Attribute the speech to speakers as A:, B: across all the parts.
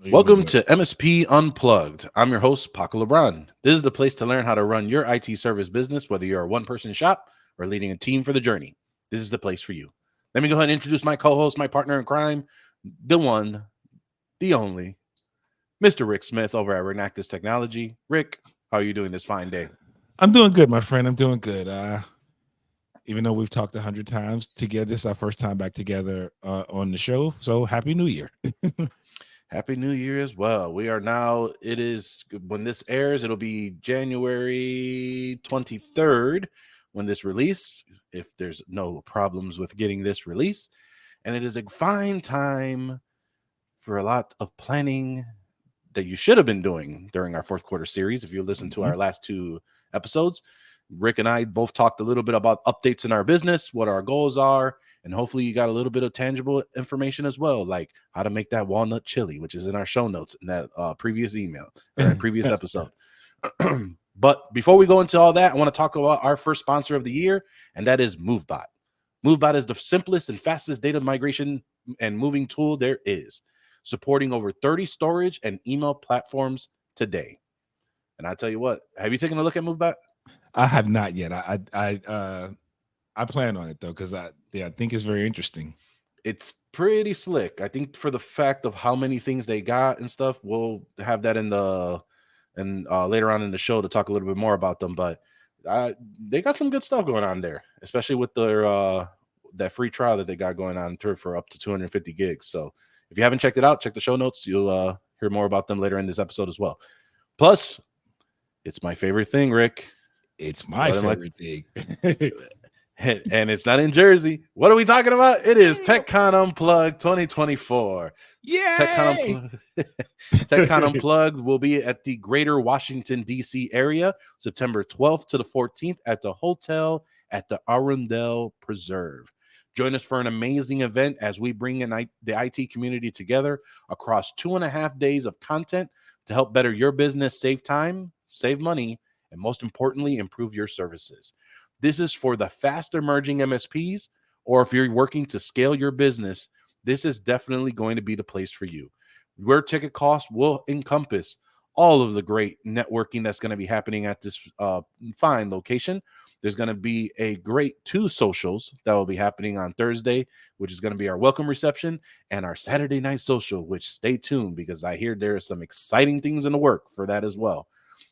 A: Welcome to MSP Unplugged. I'm your host, Paco LeBron. This is the place to learn how to run your IT service business, whether you're a one-person shop or leading a team for the journey. This is the place for you. Let me go ahead and introduce my co-host, my partner in crime, the one, the only, Mr. Rick Smith over at Renactus Technology. Rick, how are you doing this fine day?
B: I'm doing good, my friend. I'm doing good. Even though we've talked 100 times together, this is our first time back together on the show. So happy New Year.
A: Happy New Year as well. We are now, it is, when this airs, it'll be January 23rd when this release, if there's no problems with getting this release. And it is a fine time for a lot of planning that you should have been doing during our fourth quarter series. If you listen to our last two episodes, Rick and I both talked a little bit about updates in our business, what our goals are, and hopefully you got a little bit of tangible information as well, like how to make that walnut chili, which is in our show notes in that previous email or previous episode. But before we go into all that, I want to talk about our first sponsor of the year, and that is MoveBot. MoveBot is the simplest and fastest data migration and moving tool there is, supporting over 30 storage and email platforms today. And I tell you what, have you taken a look at MoveBot?
B: I have not yet. I plan on it though, because I think it's very interesting.
A: It's pretty slick. I think for the fact of how many things they got and stuff, we'll have that in the later on in the show to talk a little bit more about them. But they got some good stuff going on there, especially with their that free trial that they got going on for up to 250 gigs. So if you haven't checked it out, check the show notes. You'll hear more about them later in this episode as well. Plus, it's my favorite thing, Rick.
B: It's my favorite thing.
A: And it's not in Jersey. What are we talking about? It is TechCon Unplugged 2024.
B: Yay!
A: TechCon Unplugged will be at the greater Washington, D.C. area, September 12th to the 14th at the hotel at the Arundel Preserve. Join us for an amazing event as we bring in the IT community together across 2.5 days of content to help better your business, save time, save money, and most importantly, improve your services. This is for the fast emerging MSPs, or if you're working to scale your business, this is definitely going to be the place for you. Your ticket cost will encompass all of the great networking that's going to be happening at this fine location. There's going to be a great 2 socials that will be happening on Thursday, which is going to be our welcome reception, and our Saturday night social, which stay tuned because I hear there are some exciting things in the work for that as well.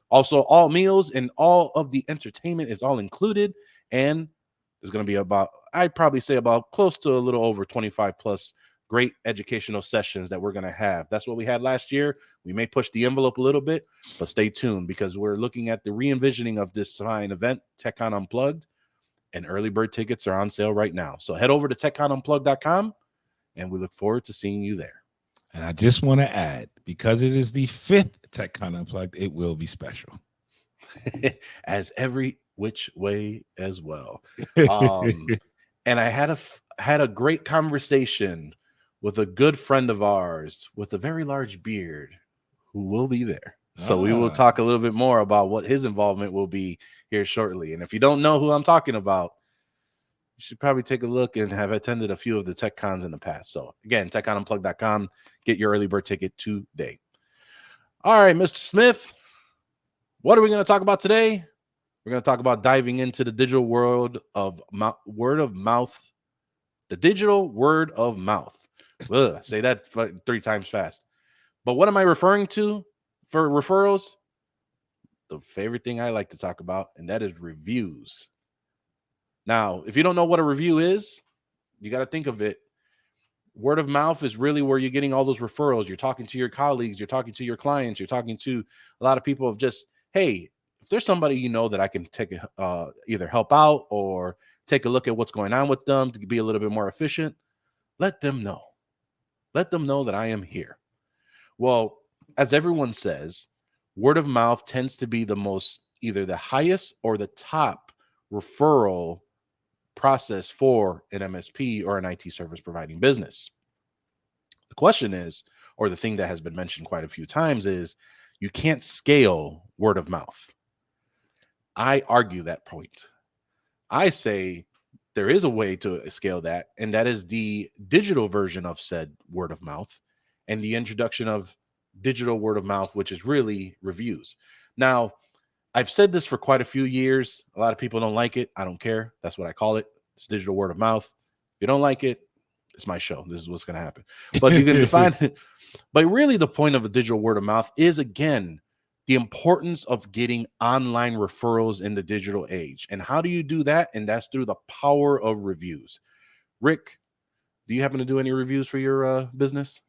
A: Also, all meals and all of the entertainment is all included. And there's going to be I'd probably say about close to a little over 25 plus great educational sessions that we're going to have. That's what we had last year. We may push the envelope a little bit, but stay tuned because we're looking at the re-envisioning of this fine event, TechCon Unplugged, and early bird tickets are on sale right now. So head over to techconunplugged.com and we look forward to seeing you there.
B: And I just want to add, because it is the 5th TechCon Unplugged, it will be special.
A: As every which way as well. And I had a great conversation with a good friend of ours with a very large beard who will be there. So we will talk a little bit more about what his involvement will be here shortly. And if you don't know who I'm talking about, you should probably take a look and have attended a few of the tech cons in the past. So again, techconunplugged.com, get your early bird ticket today. All right, Mr. Smith, what are we going to talk about today? We're going to talk about diving into the digital world of word of mouth, the digital word of mouth. Ugh, say that 3 times fast. But what am I referring to for referrals? The favorite thing I like to talk about, and that is reviews. Now, if you don't know what a review is, you got to think of it. Word of mouth is really where you're getting all those referrals. You're talking to your colleagues, you're talking to your clients, you're talking to a lot of people of just, hey, if there's somebody you know that I can take either help out or take a look at what's going on with them to be a little bit more efficient, let them know. Let them know that I am here. Well, as everyone says, word of mouth tends to be the most, either the highest or the top referral process for an MSP or an IT service providing business. The question is, or the thing that has been mentioned quite a few times is, you can't scale word of mouth. I argue that point. I say there is a way to scale that, and that is the digital version of said word of mouth and the introduction of digital word of mouth, which is really reviews. Now, I've said this for quite a few years. A lot of people don't like it. I don't care. That's what I call it. It's digital word of mouth. If you don't like it, it's my show. This is what's going to happen. But you can define it. But really, the point of a digital word of mouth is, again, the importance of getting online referrals in the digital age. And how do you do that? And that's through the power of reviews. Rick, do you happen to do any reviews for your business?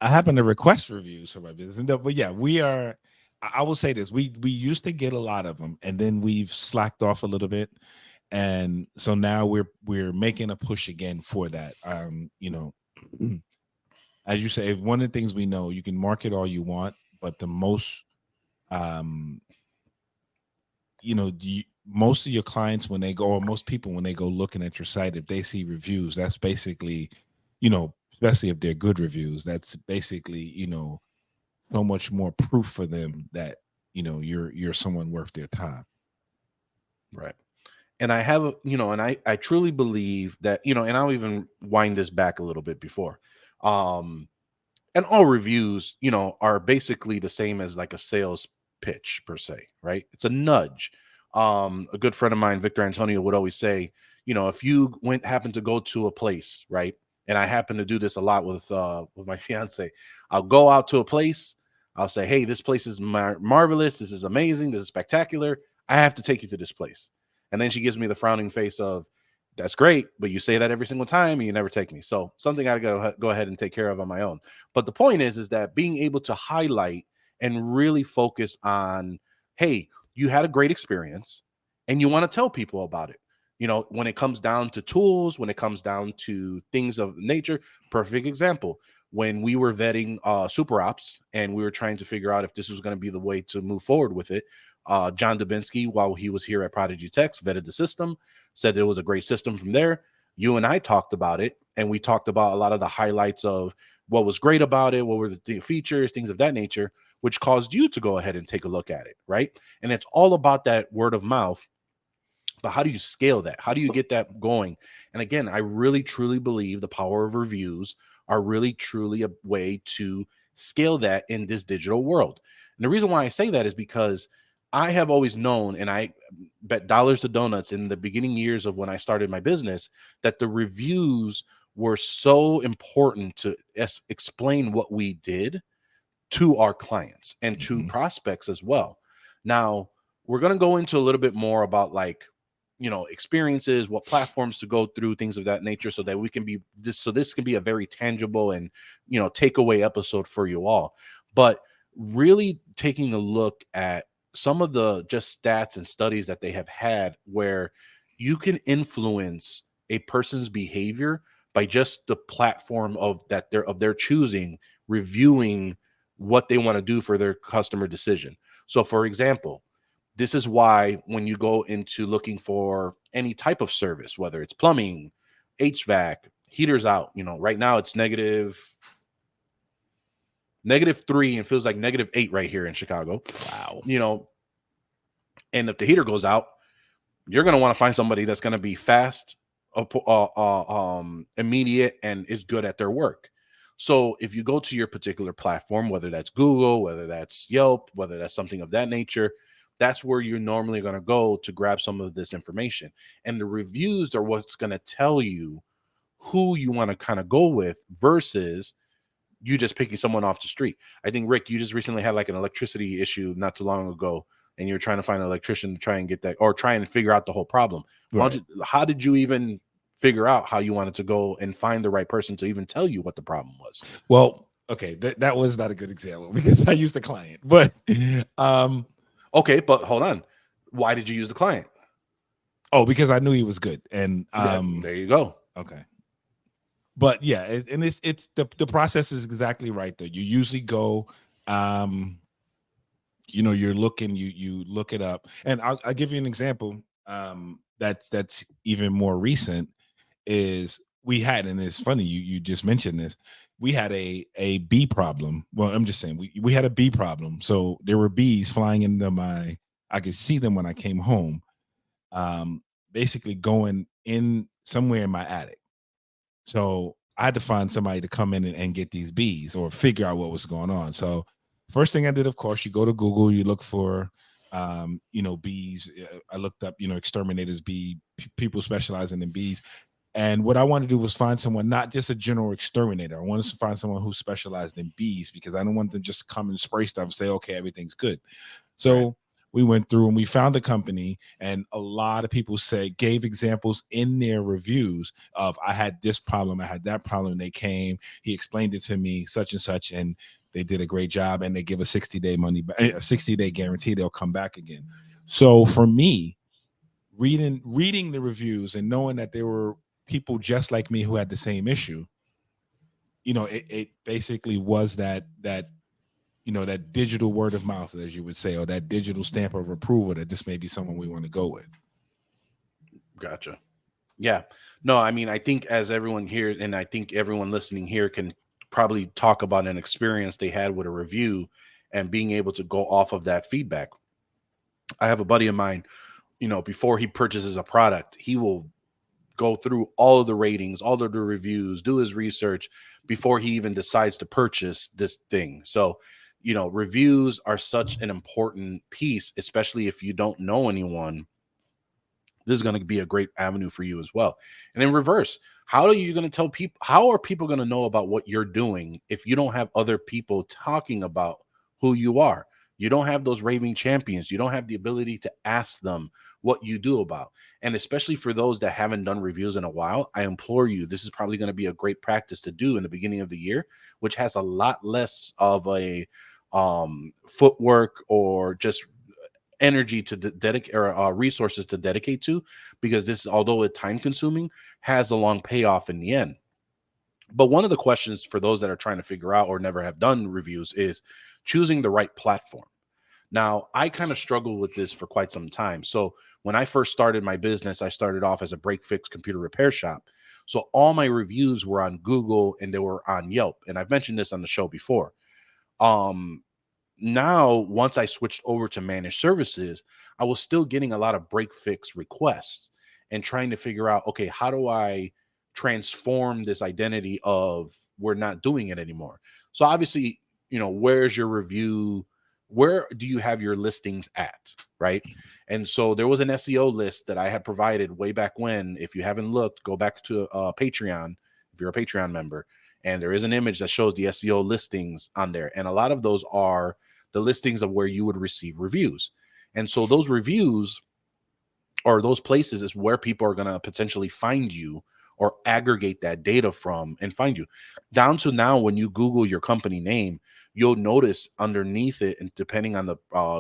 B: I happen to request reviews for my business. No, but yeah, we are. I will say this: we used to get a lot of them, and then we've slacked off a little bit, and so now we're making a push again for that. As you say, one of the things we know, you can market all you want, but the most, um, most of your clients when they go, or most people when they go looking at your site, if they see reviews, that's basically, especially if they're good reviews, that's basically, so much more proof for them that you're someone worth their time.
A: Right. And I have, and I truly believe that, and I'll even wind this back a little bit before. And all reviews, are basically the same as like a sales pitch per se, right? It's a nudge. A good friend of mine, Victor Antonio, would always say, if you happen to go to a place, right? And I happen to do this a lot with my fiance. I'll go out to a place. I'll say, hey, this place is marvelous. This is amazing. This is spectacular. I have to take you to this place. And then she gives me the frowning face of, that's great, but you say that every single time and you never take me. So something I got to go ahead and take care of on my own. But the point is that being able to highlight and really focus on, hey, you had a great experience and you want to tell people about it. When it comes down to tools, when it comes down to things of nature, perfect example. When we were vetting super ops and we were trying to figure out if this was going to be the way to move forward with it, John Dubinsky, while he was here at Prodigy Techs, vetted the system, said it was a great system from there. You and I talked about it, and we talked about a lot of the highlights of what was great about it, what were the features, things of that nature, which caused you to go ahead and take a look at it, right? And it's all about that word of mouth. But how do you scale that? How do you get that going? And again, I really, truly believe the power of reviews are really, truly a way to scale that in this digital world. And the reason why I say that is because I have always known, and I bet dollars to donuts in the beginning years of when I started my business, that the reviews were so important to explain what we did to our clients and to prospects as well. Now, we're going to go into a little bit more about experiences, what platforms to go through, things of that nature, so that we can be this. So this can be a very tangible and, takeaway episode for you all. But really taking a look at some of the just stats and studies that they have had where you can influence a person's behavior by just the platform of their choosing, reviewing what they want to do for their customer decision. So for example, this is why when you go into looking for any type of service, whether it's plumbing, HVAC, heaters out, right now it's -3 and feels like -8 right here in Chicago.
B: Wow.
A: And if the heater goes out, you're going to want to find somebody that's going to be fast, immediate, and is good at their work. So if you go to your particular platform, whether that's Google, whether that's Yelp, whether that's something of that nature, that's where you're normally going to go to grab some of this information. And the reviews are what's going to tell you who you want to kind of go with versus you just picking someone off the street. I think, Rick, you just recently had like an electricity issue not too long ago, and you're trying to find an electrician to try and get that, or try and figure out the whole problem.
B: Right.
A: How did you even figure out how you wanted to go and find the right person to even tell you what the problem was?
B: Well, okay, that was not a good example because I used a client, but
A: okay, but hold on. Why did you use the client?
B: because I knew he was good, and
A: there you go.
B: Okay. But yeah, and it's the process is exactly right though. You usually go, you're looking, you look it up, and I'll give you an example. That's even more recent is we had, and it's funny you just mentioned this. We had a bee problem. Well, I'm just saying we had a bee problem. So there were bees flying into I could see them when I came home. Basically going in somewhere in my attic. So I had to find somebody to come in and get these bees or figure out what was going on. So first thing I did, of course, you go to Google, you look for bees. I looked up, exterminators, people specializing in bees. And what I wanted to do was find someone, not just a general exterminator. I wanted to find someone who specialized in bees, because I don't want them just to come and spray stuff and say, okay, everything's good.
A: Right.
B: So we went through and we found a company, and a lot of people gave examples in their reviews of, I had this problem, I had that problem. They came, he explained it to me, such and such, and they did a great job, and they give a 60-day a 60-day guarantee they'll come back again. So for me, reading the reviews and knowing that there were people just like me who had the same issue, it basically was that that digital word of mouth, as you would say, or that digital stamp of approval that this may be someone we want to go with.
A: Gotcha. Yeah. No, I mean, I think as everyone here, and I think everyone listening here can probably talk about an experience they had with a review and being able to go off of that feedback. I have a buddy of mine, before he purchases a product, he will go through all of the ratings, all of the reviews, do his research before he even decides to purchase this thing. So, reviews are such an important piece, especially if you don't know anyone. This is going to be a great avenue for you as well. And in reverse, how are you going to tell people? How are people going to know about what you're doing if you don't have other people talking about who you are? You don't have those raving champions. You don't have the ability to ask them what you do about. And especially for those that haven't done reviews in a while, I implore you, this is probably going to be a great practice to do in the beginning of the year, which has a lot less of a footwork or just energy to dedicate, or resources to dedicate to, because this, although it's time consuming, has a long payoff in the end. But one of the questions for those that are trying to figure out or never have done reviews is choosing the right platform. Now, I kind of struggled with this for quite some time. So when I first started my business, I started off as a break fix computer repair shop. So all my reviews were on Google and they were on Yelp. And I've mentioned this on the show before. Um, Now, once I switched over to managed services, I was still getting a lot of break fix requests and trying to figure out, okay, how do I transform this identity of we're not doing it anymore? So obviously, where's your review? Where do you have your listings at? Right. And so there was an SEO list that I had provided way back when. If you haven't looked, go back to Patreon, if you're a Patreon member, and there is an image that shows the SEO listings on there. And a lot of those are the listings of where you would receive reviews. And so those reviews, or those places, is where people are going to potentially find you or aggregate that data from and find you. Down to now, when you Google your company name, you'll notice underneath it, and depending on the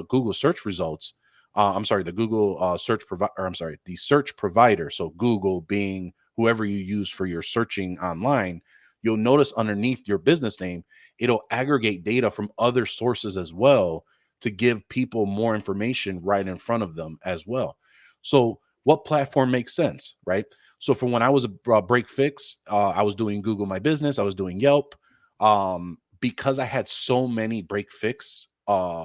A: Google search results, the Google search provider, the search provider. So Google being whoever you use for your searching online, you'll notice underneath your business name, it'll aggregate data from other sources as well to give people more information right in front of them as well. So what platform makes sense, right? So from when I was a break fix, I was doing Google My Business, I was doing Yelp. Because I had so many break fix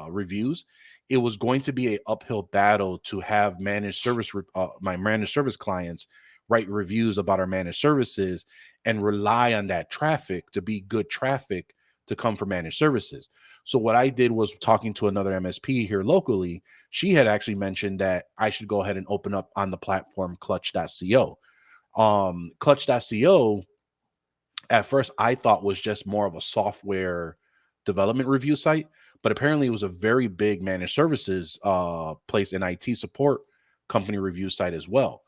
A: reviews, it was going to be an uphill battle to have my managed service clients write reviews about our managed services and rely on that traffic to be good traffic to come from managed services. So what I did was talking to another MSP here locally. She had actually mentioned that I should go ahead and open up on the platform clutch.co. Clutch.co, at first I thought was just more of a software development review site, but apparently it was a very big managed services place and IT support company review site as well.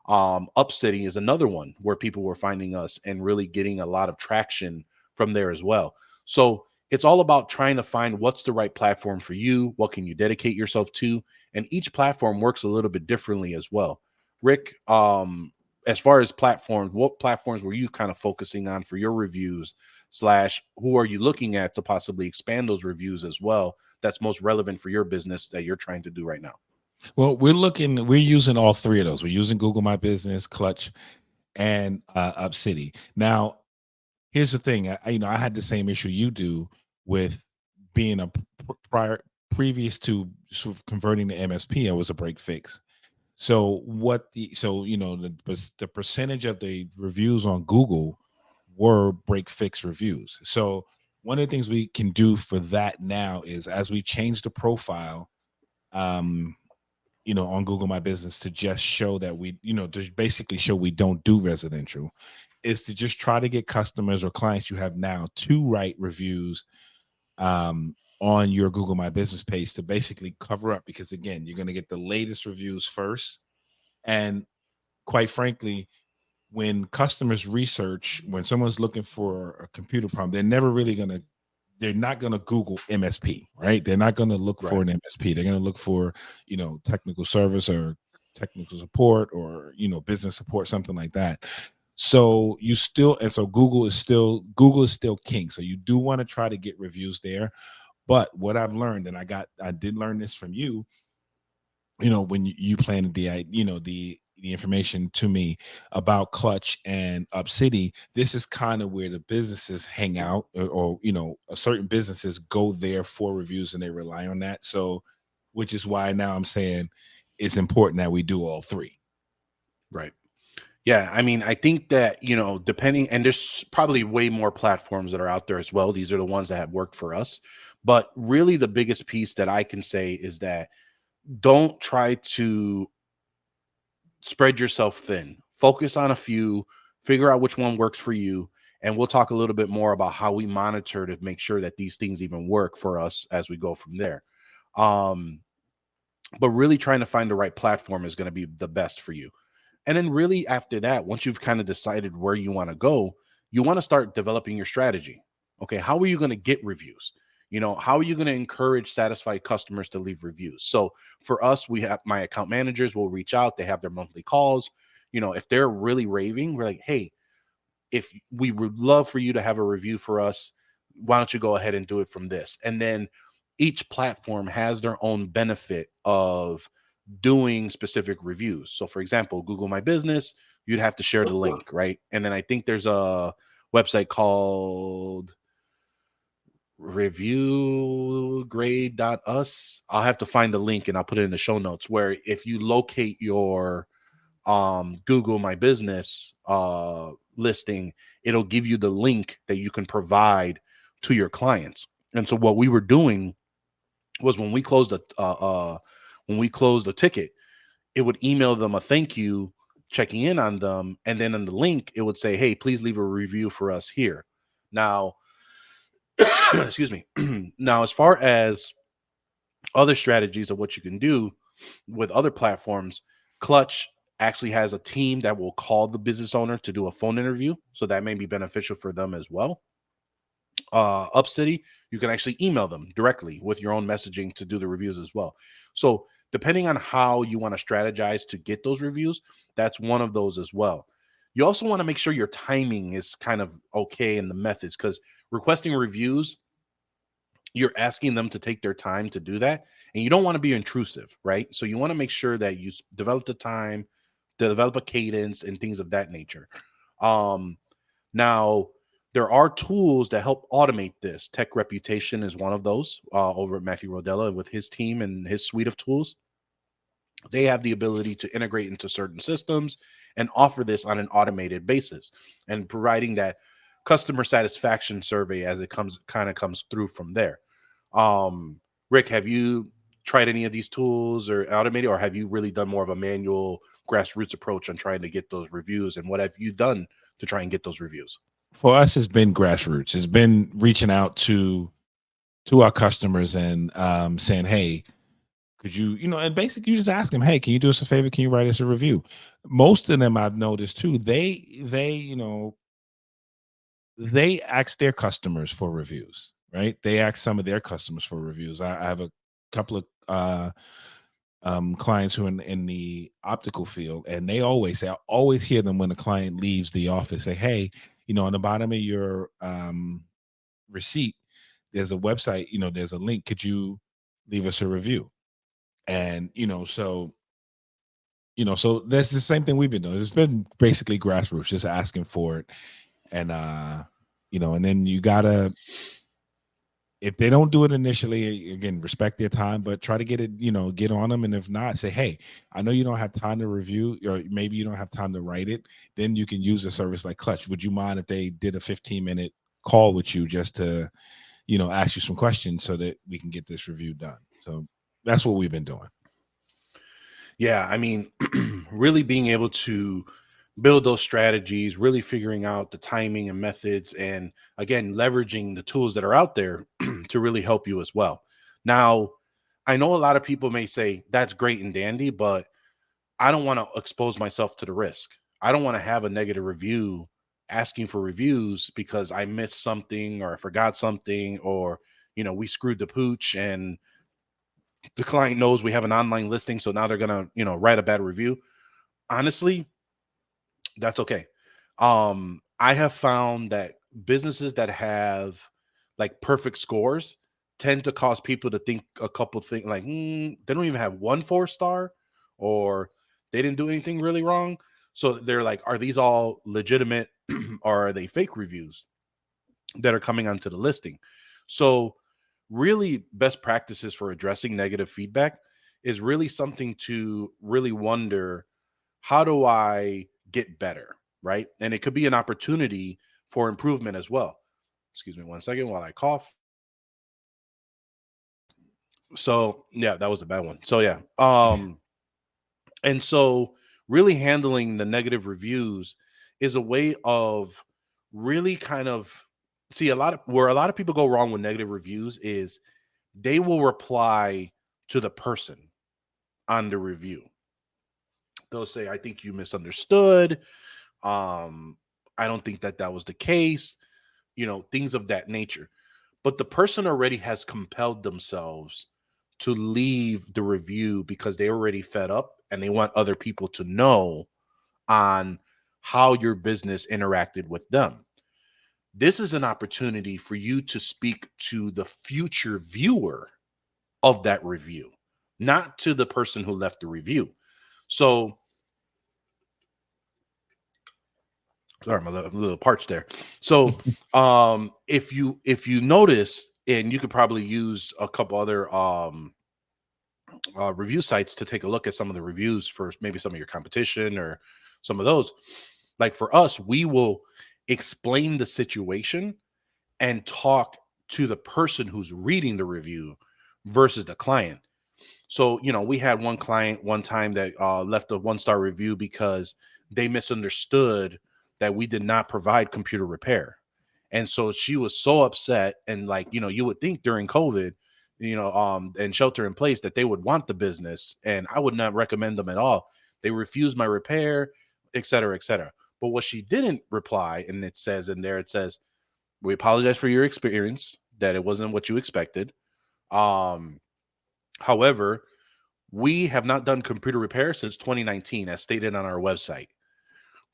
A: Upcity is another one where people were finding us and really getting a lot of traction from there as well. So it's all about trying to find what's the right platform for you. What can you dedicate yourself to? And each platform works a little bit differently as well. Rick, as far as platforms, what platforms were you kind of focusing on for your reviews, slash who are you looking at to possibly expand those reviews as well, that's most relevant for your business that you're trying to do right now?
B: Well, we're using all three of those. We're using Google My Business, Clutch, and Upcity. Now, here's the thing. I had the same issue you do with being previous to sort of converting to MSP. I was a break fix. So the percentage of the reviews on Google were break fix reviews. So one of the things we can do for that now is, as we change the profile, um, on Google My Business, to just show that we, to basically show we don't do residential, is to just try to get customers or clients you have now to write reviews on your Google My Business page, to basically cover up, because again, you're going to get the latest reviews first. And quite frankly, when customers research, when someone's looking for a computer problem, they're not going to Google MSP, right? They're not going to look for
A: Right.
B: an MSP. They're going to look for, technical service or technical support, or, business support, something like that. So Google is still king. So you do want to try to get reviews there. But what I've learned, and I did learn this from you, when you planted the information to me about Clutch and Up City, this is kind of where the businesses hang out, or certain businesses go there for reviews, and they rely on that. So, which is why now I'm saying it's important that we do all three.
A: Right. Yeah, I mean, I think that, depending, and there's probably way more platforms that are out there as well. These are the ones that have worked for us. But really, the biggest piece that I can say is that don't try to spread yourself thin. Focus on a few, figure out which one works for you. And we'll talk a little bit more about how we monitor to make sure that these things even work for us as we go from there. Um, but really trying to find the right platform is going to be the best for you. And then really after that, once you've kind of decided where you want to go, you want to start developing your strategy. Okay, how are you going to get reviews? How are you going to encourage satisfied customers to leave reviews? So for us, we have my account managers will reach out. They have their monthly calls. If they're really raving, we're like, hey, if we would love for you to have a review for us, why don't you go ahead and do it from this? And then each platform has their own benefit of doing specific reviews. So for example, Google My Business, you'd have to share the link, right? And then I think there's a website called reviewgrade.us. I'll have to find the link and I'll put it in the show notes, where if you locate your Google My Business listing, it'll give you the link that you can provide to your clients. And so what we were doing was when we closed a ticket, it would email them a thank you, checking in on them, and then in the link it would say, hey, please leave a review for us here. Now excuse me. Now, as far as other strategies of what you can do with other platforms, Clutch actually has a team that will call the business owner to do a phone interview, so that may be beneficial for them as well. Up City, you can actually email them directly with your own messaging to do the reviews as well. So depending on how you want to strategize to get those reviews, that's one of those as well. You also want to make sure your timing is kind of okay in the methods, because requesting reviews, you're asking them to take their time to do that, and you don't want to be intrusive, right? So you want to make sure that you develop the time, develop a cadence, and things of that nature. um Now, there are tools that help automate this. Tech Reputation is one of those, over at Matthew Rodella with his team and his suite of tools. They have the ability to integrate into certain systems and offer this on an automated basis, and providing that customer satisfaction survey as it comes through from there. Rick, have you tried any of these tools or automated, or have you really done more of a manual grassroots approach on trying to get those reviews? And what have you done to try and get those reviews?
B: For us, it's been grassroots. It's been reaching out to our customers and saying, hey, could you, and basically you just ask them, hey, can you do us a favor? Can you write us a review? Most of them, I've noticed too, they ask their customers for reviews, right? They ask some of their customers for reviews. I have a couple of clients who are in the optical field, and they always say, I always hear them when the client leaves the office say, hey, on the bottom of your receipt, there's a website, there's a link. Could you leave us a review? And, so that's the same thing we've been doing. It's been basically grassroots, just asking for it. And, and then if they don't do it initially, again, respect their time, but try to get it, get on them. And if not, say, hey, I know you don't have time to review, or maybe you don't have time to write it. Then you can use a service like Clutch. Would you mind if they did a 15-minute call with you just to, ask you some questions so that we can get this review done? So that's what we've been doing.
A: Yeah, I mean, really being able to build those strategies, really figuring out the timing and methods, and again, leveraging the tools that are out there to really help you as well. Now, I know a lot of people may say that's great and dandy, but I don't want to expose myself to the risk. I don't want to have a negative review asking for reviews because I missed something or I forgot something, or we screwed the pooch and the client knows we have an online listing, so now they're gonna write a bad review. Honestly, that's okay. I have found that businesses that have like perfect scores tend to cause people to think a couple things like they don't even have 1 4 star, or they didn't do anything really wrong. So they're like, are these all legitimate or are they fake reviews that are coming onto the listing? So really best practices for addressing negative feedback is really something to really wonder, how do I get better? Right. And it could be an opportunity for improvement as well. Excuse me 1 second while I cough. So yeah, that was a bad one. So yeah. And so really handling the negative reviews is a way of really kind of see a lot of people go wrong with negative reviews is they will reply to the person on the review. They'll say, I think you misunderstood. Um, I don't think that that was the case, things of that nature. But the person already has compelled themselves to leave the review because they already fed up and they want other people to know on how your business interacted with them. This is an opportunity for you to speak to the future viewer of that review, not to the person who left the review. So, sorry, I'm a little parched there. So, if you notice, and you could probably use a couple other review sites to take a look at some of the reviews for maybe some of your competition or some of those. Like for us, we will explain the situation and talk to the person who's reading the review versus the client. So, we had one client one time that left a 1 star review because they misunderstood that we did not provide computer repair. And so she was so upset. And like, you would think during COVID, and shelter in place that they would want the business. And I would not recommend them at all. They refused my repair, et cetera, et cetera. But what she didn't reply, and it says in there, it says, we apologize for your experience, that it wasn't what you expected. Um, However, we have not done computer repair since 2019, as stated on our website.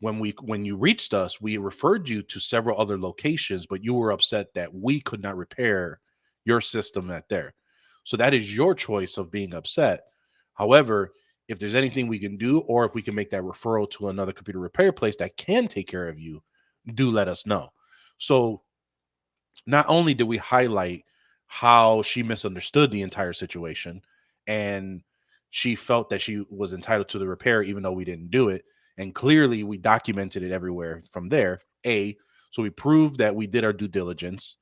A: When you reached us, we referred you to several other locations, but you were upset that we could not repair your system at there. So that is your choice of being upset. However, if there's anything we can do, or if we can make that referral to another computer repair place that can take care of you, do let us know. So not only did we highlight how she misunderstood the entire situation and she felt that she was entitled to the repair even though we didn't do it, and clearly we documented it everywhere from there. A, so we proved that we did our due diligence.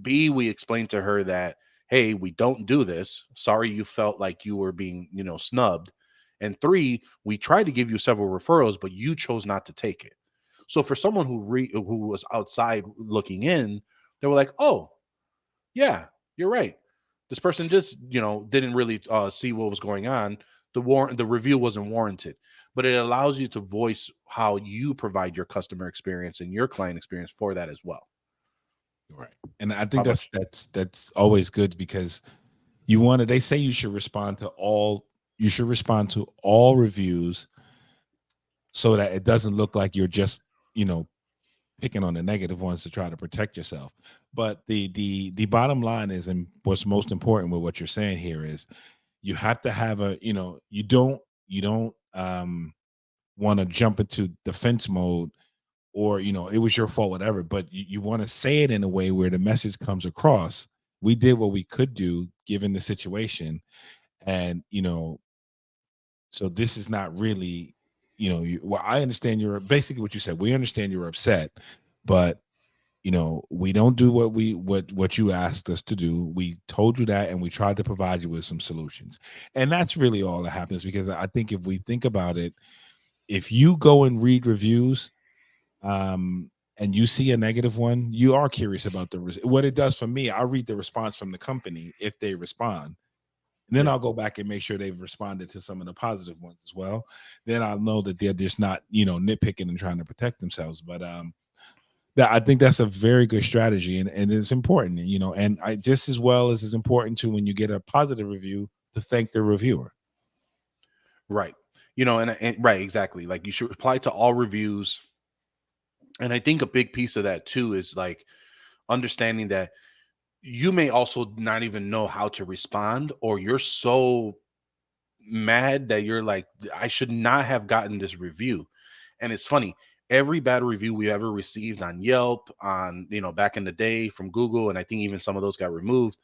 A: B, we explained to her that, hey, we don't do this. Sorry you felt like you were being, snubbed. And 3, we tried to give you several referrals, but you chose not to take it. So for someone who was outside looking in, they were like, "Oh, yeah, you're right. This person just, didn't really see what was going on. The review wasn't warranted." But it allows you to voice how you provide your customer experience and your client experience for that as well.
B: Right. And I
A: How
B: think
A: about
B: that's always good, because you want to, they say you should respond to all reviews so that it doesn't look like you're just, you know, picking on the negative ones to try to protect yourself. But the bottom line is, and what's most important with what you're saying here is, you have to have you don't want to jump into defense mode, or it was your fault, whatever, but you want to say it in a way where the message comes across we did what we could do given the situation. And, so this is not really, well, I understand you're basically what you said. We understand you're upset, but we don't do what you asked us to do. We told you that, and we tried to provide you with some solutions. And that's really all that happens, because I think if we think about it, if you go and read reviews, and you see a negative one, you are curious about what it does for me. I read the response from the company if they respond. And then
A: Yeah.
B: I'll go back and make sure they've responded to some of the positive ones as well. Then I'll know that they're just not, nitpicking and trying to protect themselves. But I think that's a very good strategy, and it's important, and I just as well as it's important to, when you get a positive review, to thank the reviewer.
A: Right. And right, exactly. Like, you should reply to all reviews. And I think a big piece of that too is like understanding that you may also not even know how to respond, or you're so mad that you're like, I should not have gotten this review. And it's funny, every bad review we ever received on Yelp, on, back in the day, from Google, and I think even some of those got removed,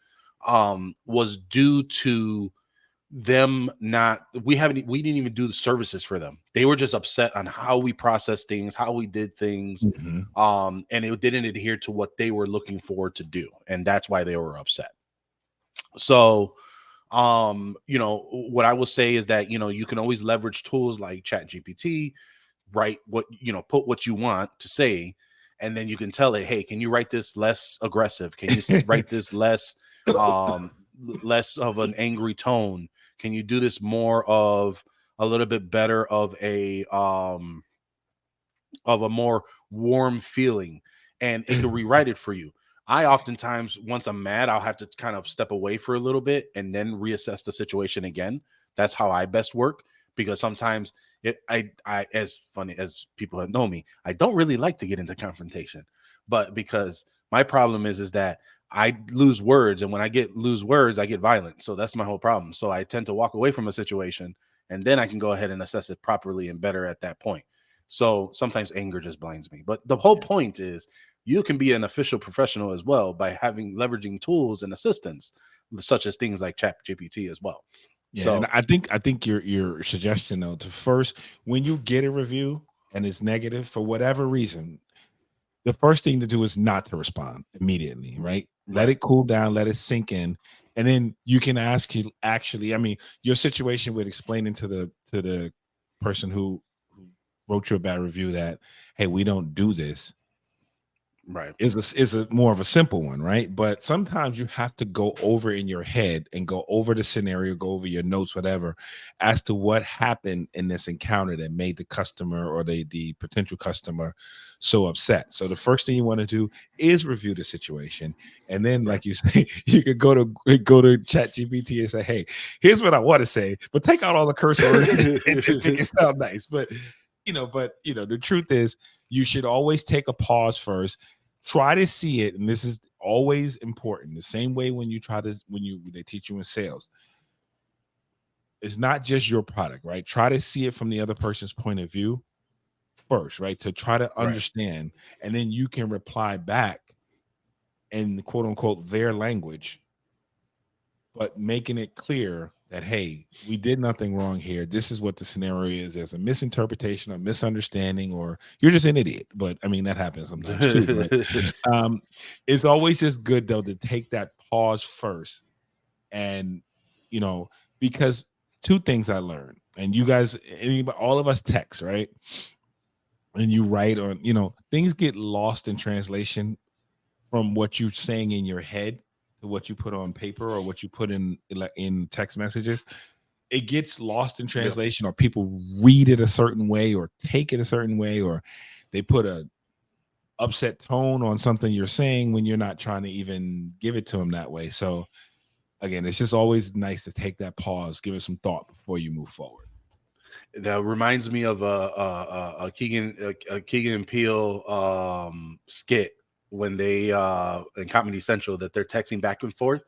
A: was due to them not we didn't even do the services for them. They were just upset on how we processed things, how we did things,
B: Mhm.
A: and it didn't adhere to what they were looking forward to do, and that's why they were upset. So what I will say is that you can always leverage tools like Chat GPT, write what put what you want to say, and then you can tell it, hey, can you write this less aggressive? Can you write this less of an angry tone? Can you do this more of a little bit better of a more warm feeling? And it can rewrite it for you. I oftentimes, once I'm mad, I'll have to kind of step away for a little bit and then reassess the situation again. That's how I best work, because sometimes as funny as people have known me, I don't really like to get into confrontation. But because my problem is that I lose words, and when I lose words, I get violent. So that's my whole problem. So I tend to walk away from a situation, and then I can go ahead and assess it properly and better at that point. So sometimes anger just blinds me. But the whole point is, you can be an official professional as well by leveraging tools and assistance, such as things like Chat GPT as well.
B: Yeah, and
A: So
B: I think your suggestion, though, to first, when you get a review and it's negative for whatever reason, the first thing to do is not to respond immediately, right? Let
A: right,
B: it cool down, let it sink in, and then you can ask you actually. I mean, your situation with explaining to the person who wrote you a bad review that, hey, we don't do this,
A: right.
B: is a more of a simple one, right? But sometimes you have to go over in your head and go over the scenario, go over your notes, whatever, as to what happened in this encounter that made the customer or the potential customer so upset. So the first thing you want to do is review the situation, and then,
A: Right.
B: like you say, you could go to Chat GPT and say, "Hey, here's what I want to say, but take out all the curse words and make it sound nice." But the truth is, you should always take a pause first. Try to see it, and this is always important. The same way when they teach you in sales, it's not just your product, right? Try to see it from the other person's point of view first, right? To try to
A: Right.
B: understand, and then you can reply back in quote unquote their language, but making it clear that, hey, we did nothing wrong here. This is what the scenario is. There's a misinterpretation, a misunderstanding, or you're just an idiot. But I mean, that happens sometimes too. But um, it's always just good, though, to take that pause first. And, you know, because two things I learned, and you guys, all of us text, right? And you write on, things get lost in translation from what you're saying in your head to what you put on paper or what you put in text messages. It gets lost in
A: Yep.
B: translation, or people read it a certain way or take it a certain way, or they put a upset tone on something you're saying when you're not trying to even give it to them that way. So again, it's just always nice to take that pause, give it some thought before you move forward.
A: That reminds me of a Keegan and Peele skit when they in Comedy Central, that they're texting back and forth,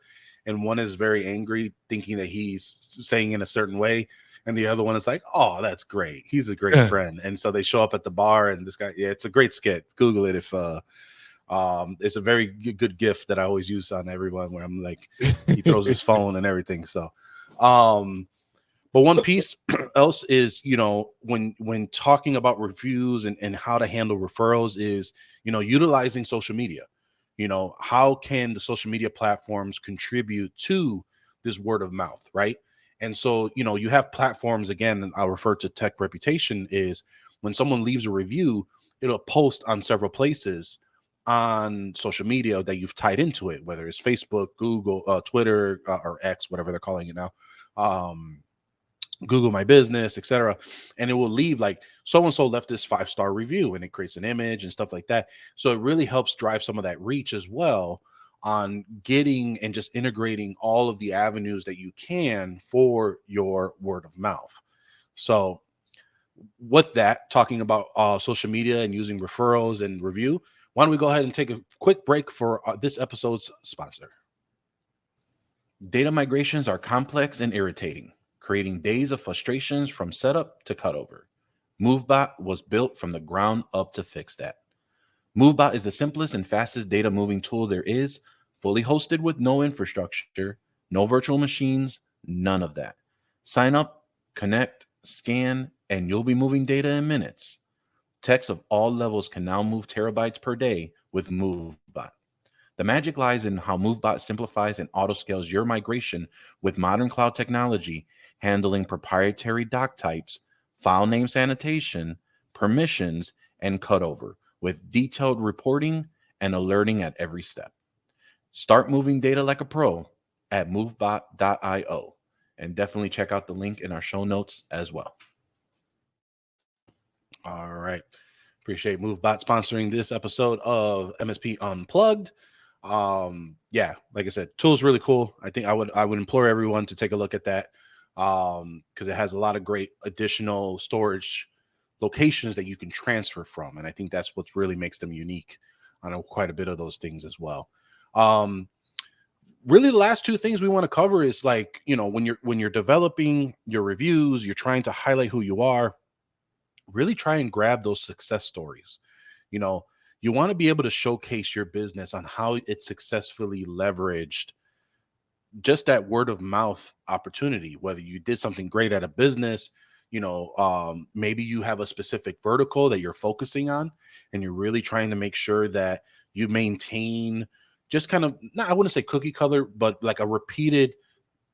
A: and one is very angry, thinking that he's saying in a certain way, and the other one is like, "Oh, that's great. He's a great friend." And so they show up at the bar, and this guy, yeah, it's a great skit. Google it if It's a very good gift that I always use on everyone where I'm like, he throws his phone and everything. So, but one piece else is, when talking about reviews and how to handle referrals is, utilizing social media. How can the social media platforms contribute to this word of mouth, right? And so, you have platforms, again, and I'll refer to Tech Reputation, is when someone leaves a review, it'll post on several places on social media that you've tied into it, whether it's Facebook, Google, Twitter, or X, whatever they're calling it now. Google My Business, etc. And it will leave like so and so left this 5-star review, and it creates an image and stuff like that. So it really helps drive some of that reach as well on getting and just integrating all of the avenues that you can for your word of mouth. So with that, talking about social media and using referrals and review, why don't we go ahead and take a quick break for this episode's sponsor. Data migrations are complex and irritating, creating days of frustrations from setup to cutover. MoveBot was built from the ground up to fix that. MoveBot is the simplest and fastest data moving tool there is, fully hosted with no infrastructure, no virtual machines, none of that. Sign up, connect, scan, and you'll be moving data in minutes. Techs of all levels can now move terabytes per day with MoveBot. The magic lies in how MoveBot simplifies and autoscales your migration with modern cloud technology, handling proprietary doc types, file name sanitation, permissions, and cutover, with detailed reporting and alerting at every step. Start moving data like a pro at movebot.io, and definitely check out the link in our show notes as well. All right. Appreciate MoveBot sponsoring this episode of MSP Unplugged. Yeah, like I said, tool's really cool. I think I would implore everyone to take a look at that, because it has a lot of great additional storage locations that you can transfer from, and I think that's what really makes them unique on quite a bit of those things as well. Really, the last two things we want to cover is, like, when you're developing your reviews, you're trying to highlight who you are. Really try and grab those success stories. You want to be able to showcase your business on how it successfully leveraged just that word of mouth opportunity, whether you did something great at a business, maybe you have a specific vertical that you're focusing on, and you're really trying to make sure that you maintain just kind of, not, I wouldn't say cookie color, but like a repeated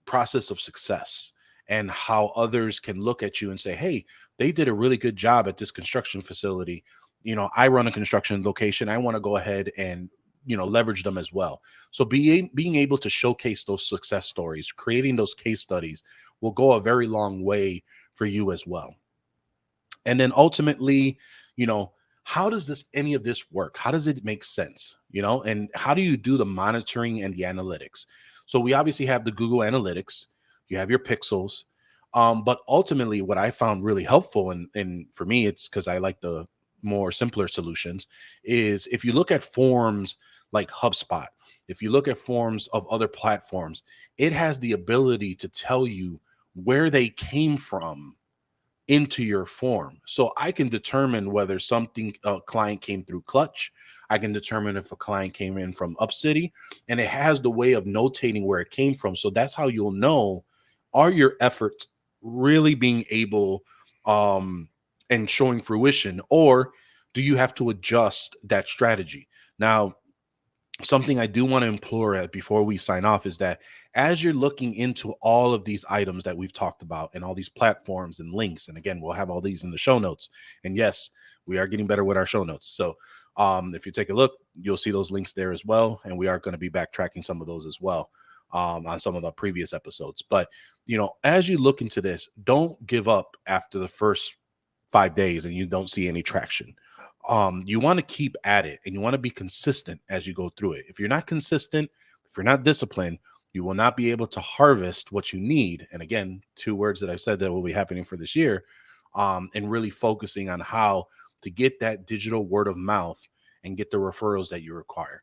A: process of success, and how others can look at you and say, hey, they did a really good job at this construction facility. I run a construction location. I want to go ahead and, leverage them as well. So being able to showcase those success stories, creating those case studies will go a very long way for you as well. And then ultimately, how does any of this work? How does it make sense? And how do you do the monitoring and the analytics? So we obviously have the Google Analytics, you have your pixels. But ultimately, what I found really helpful, and for me, it's because I like the more simpler solutions, is if you look at forms like HubSpot, if you look at forms of other platforms, it has the ability to tell you where they came from into your form. So I can determine whether a client came through Clutch. I can determine if a client came in from UpCity, and it has the way of notating where it came from. So that's how you'll know, are your efforts really being able and showing fruition, or do you have to adjust that strategy? Now, something I do want to implore before we sign off is that as you're looking into all of these items that we've talked about and all these platforms and links, and again, we'll have all these in the show notes. And yes, we are getting better with our show notes. So if you take a look, you'll see those links there as well. And we are going to be backtracking some of those as well on some of the previous episodes. But, as you look into this, don't give up after the first 5 days and you don't see any traction. You want to keep at it, and you want to be consistent as you go through it. If you're not consistent, if you're not disciplined, you will not be able to harvest what you need. And again, 2 words that I've said that will be happening for this year, and really focusing on how to get that digital word of mouth and get the referrals that you require.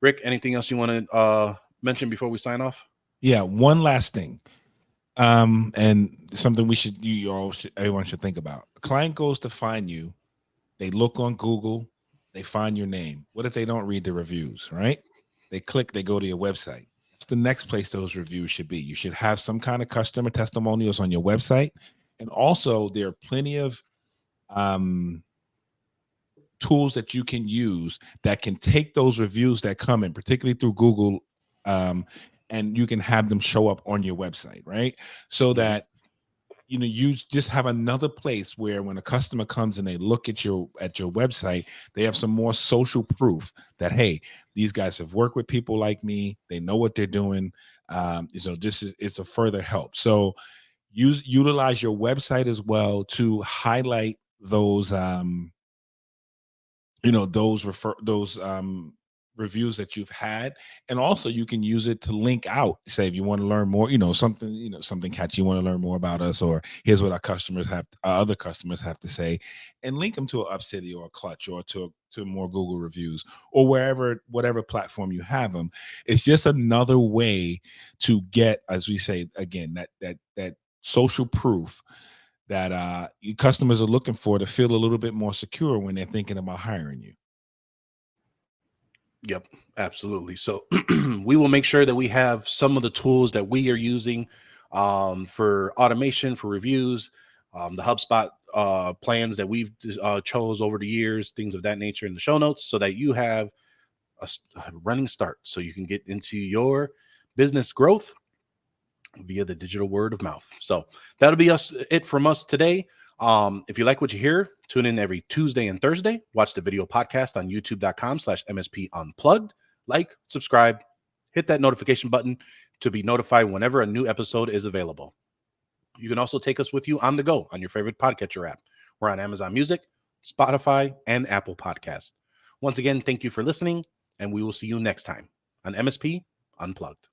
A: Rick, anything else you want to mention before we sign off?
B: Yeah, one last thing. And something everyone should think about. A client goes to find you. They look on Google, They find your name. What if they don't read the reviews, right? They click, they go to your website. It's the next place those reviews should be. You should have some kind of customer testimonials on your website. And also, there are plenty of tools that you can use that can take those reviews that come in, particularly through Google, and you can have them show up on your website, right? So that you just have another place where when a customer comes and they look at your website, they have some more social proof that, hey, these guys have worked with people like me, they know what they're doing. So it's a further help. So utilize your website as well to highlight those those reviews that you've had. And also you can use it to link out, say if you want to learn more, something catchy, you want to learn more about us, or here's what other customers have to say, and link them to an Upcity or a Clutch or to more Google reviews, or whatever platform you have them. It's just another way to get, as we say again, that social proof that your customers are looking for to feel a little bit more secure when they're thinking about hiring you.
A: Yep, absolutely. So we will make sure that we have some of the tools that we are using for automation, for reviews, the HubSpot plans that we've chose over the years, things of that nature in the show notes, so that you have a running start so you can get into your business growth via the digital word of mouth. So that'll be it from us today. If you like what you hear, tune in every Tuesday and Thursday. Watch the video podcast on youtube.com/MSP Unplugged. Like, subscribe, hit that notification button to be notified whenever a new episode is available. You can also take us with you on the go on your favorite podcatcher app. We're on Amazon Music, Spotify, and Apple Podcasts. Once again, thank you for listening, and we will see you next time on MSP Unplugged.